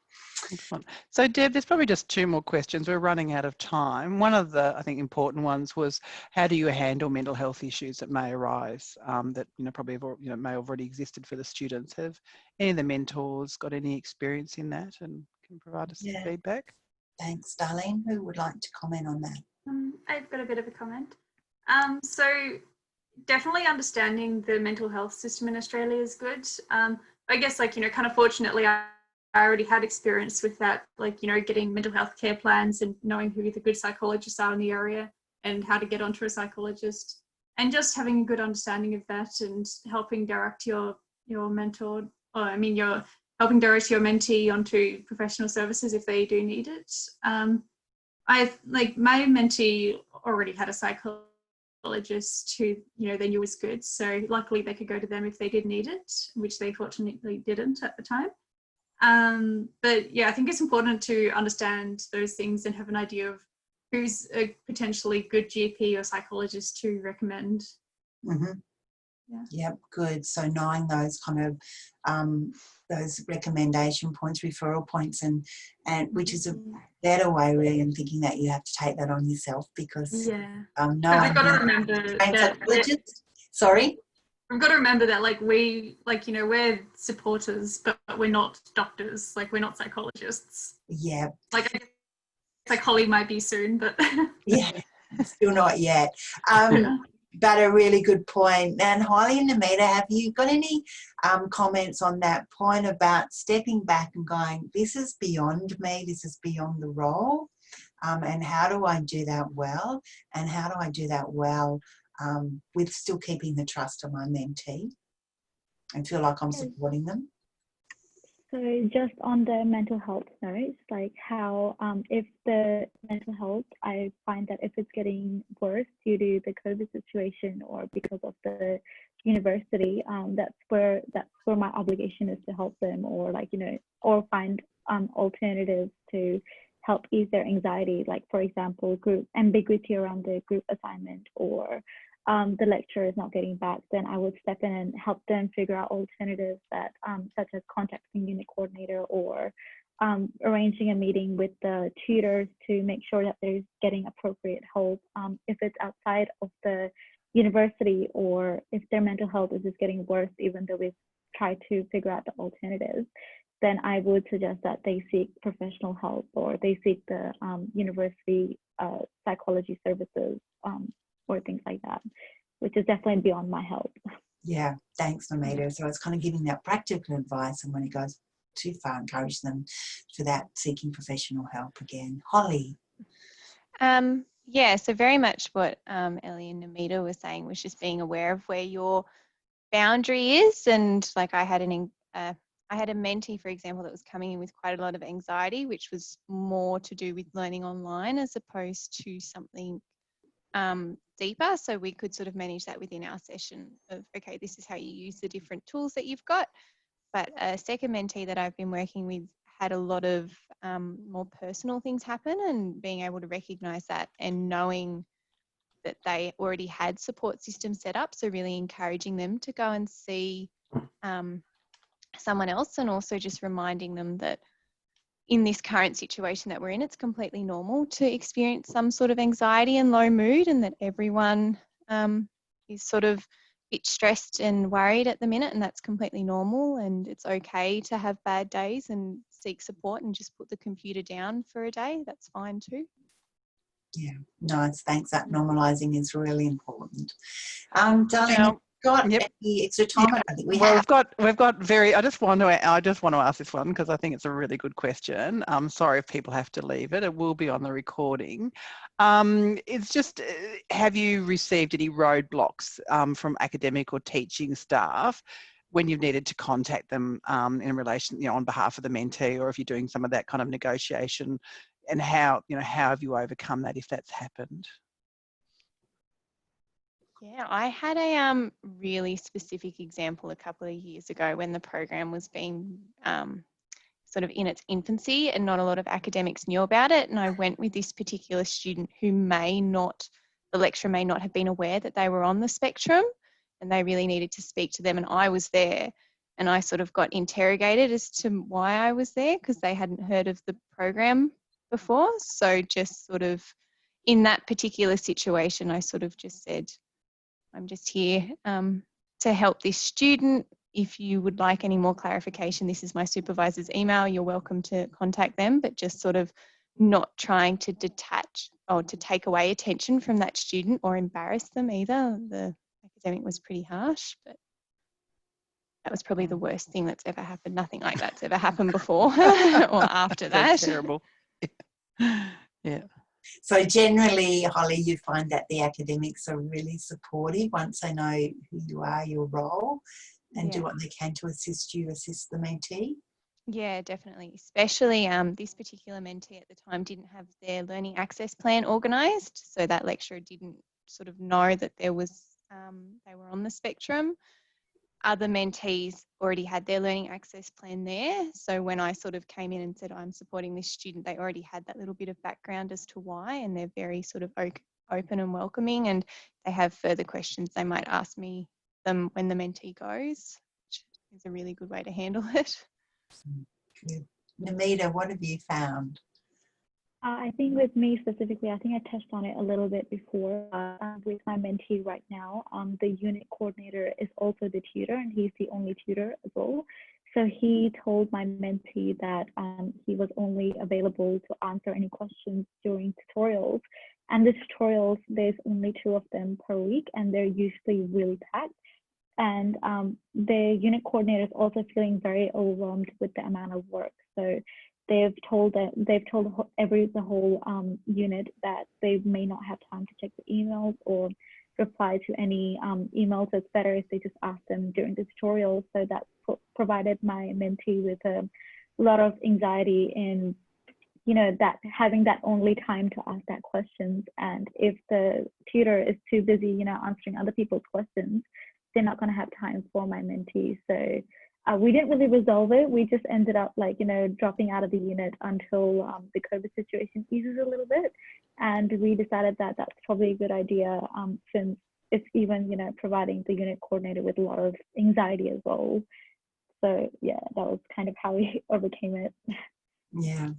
Excellent. So Deb, there's probably just 2 more questions. We're running out of time. One of the, I think, important ones was, how do you handle mental health issues that may arise that, you know, probably have, you know, may have already existed for the students? Have any of the mentors got any experience in that and can provide us some feedback? Thanks, Darlene. Who would like to comment on that? I've got a bit of a comment. So definitely understanding the mental health system in Australia is good. I guess, like, you know, kind of fortunately, I already had experience with that, like, you know, getting mental health care plans and knowing who the good psychologists are in the area and how to get onto a psychologist, and just having a good understanding of that and helping direct your mentor, or I mean, you're helping direct your mentee onto professional services if they do need it. I've, like, my mentee already had a psychologist who, you know, they knew was good. So luckily they could go to them if they did need it, which they fortunately didn't at the time. But yeah, I think it's important to understand those things and have an idea of who's a potentially good GP or psychologist to recommend. Mm-hmm. Yep, good. So knowing those kind of those recommendation points, referral points, and which is a better way really in thinking that you have to take that on yourself, because no one got to remember that, sorry? We've got to remember that, like, we, like, you know, we're supporters, but we're not doctors. Like, we're not psychologists. Yeah. Like Holly might be soon, but yeah, still not yet. But a really good point. And Holly and Namita, have you got any comments on that point about stepping back and going, this is beyond me, this is beyond the role, and how do I do that well? And how do I do that well with still keeping the trust of my mentee and feel like I'm supporting them? So just on the mental health notes, like how if the mental health, I find that if it's getting worse due to the COVID situation or because of the university, that's where my obligation is to help them, or, like, you know, or find alternatives to help ease their anxiety, like, for example, group ambiguity around the group assignment, or the lecturer is not getting back, then I would step in and help them figure out alternatives that, such as contacting unit coordinator, or arranging a meeting with the tutors to make sure that they're getting appropriate help. If it's outside of the university, or if their mental health is just getting worse, even though we've tried to figure out the alternatives, then I would suggest that they seek professional help, or they seek the university psychology services, or things like that, which is definitely beyond my help. Yeah, thanks, Namita. So it's kind of giving that practical advice, and when it goes too far, encourage them for that seeking professional help again. Holly. Yeah, so very much what Ellie and Namita were saying was just being aware of where your boundary is. And like I had a mentee, for example, that was coming in with quite a lot of anxiety, which was more to do with learning online as opposed to something deeper. So we could sort of manage that within our session of, okay, this is how you use the different tools that you've got. But a second mentee that I've been working with had a lot of more personal things happen, and being able to recognise that and knowing that they already had support systems set up. So really encouraging them to go and see someone else, and also just reminding them that in this current situation that we're in, it's completely normal to experience some sort of anxiety and low mood, and that everyone is sort of a bit stressed and worried at the minute, and that's completely normal, and it's okay to have bad days and seek support and just put the computer down for a day. That's fine too. Yeah, nice. Thanks. That normalising is really important. Darlene, got Yep. any extra time? I don't think we Well, have. we've got very. I just want to ask this one because I think it's a really good question. I'm sorry if people have to leave it. It will be on the recording. It's just, have you received any roadblocks from academic or teaching staff when you've needed to contact them in relation, on behalf of the mentee, or if you're doing some of that kind of negotiation, and how have you overcome that if that's happened? Yeah, I had a really specific example a couple of years ago when the program was being sort of in its infancy and not a lot of academics knew about it. And I went with this particular student who the lecturer may not have been aware that they were on the spectrum, and they really needed to speak to them. And I was there, and I sort of got interrogated as to why I was there, because they hadn't heard of the program before. So just sort of in that particular situation, I sort of just said, I'm just here to help this student. If you would like any more clarification, this is my supervisor's email. You're welcome to contact them, but just sort of not trying to detach or to take away attention from that student or embarrass them either. The academic was pretty harsh, but that was probably the worst thing that's ever happened. Nothing like that's ever happened before or after that. That's terrible. Yeah. So generally, Holly, you find that the academics are really supportive once they know who you are, your role, and do what they can to assist the mentee? Yeah, definitely. Especially this particular mentee at the time didn't have their learning access plan organised, so that lecturer didn't sort of know that there was they were on the spectrum. Other mentees already had their learning access plan there, so when I sort of came in and said I'm supporting this student, they already had that little bit of background as to why, and they're very sort of open and welcoming, and they have further questions they might ask me them when the mentee goes, which is a really good way to handle it. Good. Namita, what have you found? I think with me specifically, I think I touched on it a little bit before. With my mentee right now, the unit coordinator is also the tutor, and he's the only tutor as well. So he told my mentee that he was only available to answer any questions during tutorials. And the tutorials, there's only 2 of them per week, and they're usually really packed. And the unit coordinator is also feeling very overwhelmed with the amount of work. So they've told the whole unit that they may not have time to check the emails or reply to any emails. So it's better if they just ask them during the tutorial. So that provided my mentee with a lot of anxiety in, that having that only time to ask that questions. And if the tutor is too busy, answering other people's questions, they're not going to have time for my mentee. So we didn't really resolve it. We just ended up dropping out of the unit until the COVID situation eases a little bit. And we decided that that's probably a good idea since it's even, providing the unit coordinator with a lot of anxiety as well. So yeah, that was kind of how we overcame it. Yeah.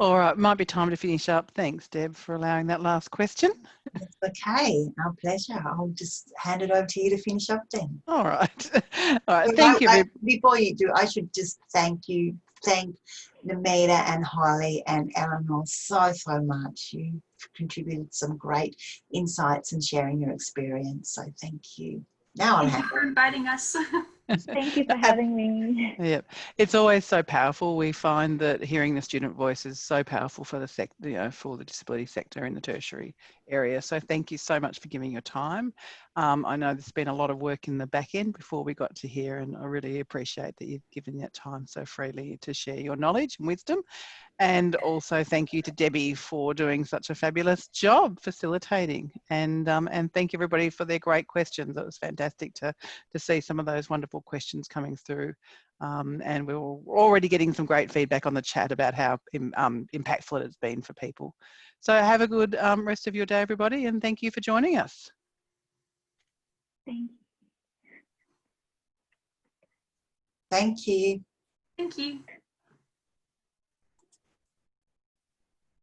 All right, might be time to finish up. Thanks, Deb, for allowing that last question. That's okay. Our pleasure. I'll just hand it over to you to finish up then. All right. All right. But Thank you. Before you do, I should just thank Namita and Holly and Eleanor so much. You've contributed some great insights and sharing your experience. So thank you. Now I'll Thank have you for inviting us. Thank you for having me. Yeah, it's always so powerful. We find that hearing the student voice is so powerful for the sector, for the disability sector in the tertiary area. So thank you so much for giving your time. I know there's been a lot of work in the back end before we got to here, and I really appreciate that you've given that time so freely to share your knowledge and wisdom. And also thank you to Debbie for doing such a fabulous job facilitating. And thank everybody for their great questions. It was fantastic to see some of those wonderful questions coming through. And we were already getting some great feedback on the chat about how impactful it has been for people. So have a good rest of your day, everybody, and thank you for joining us. Thank you. Thank you. Thank you.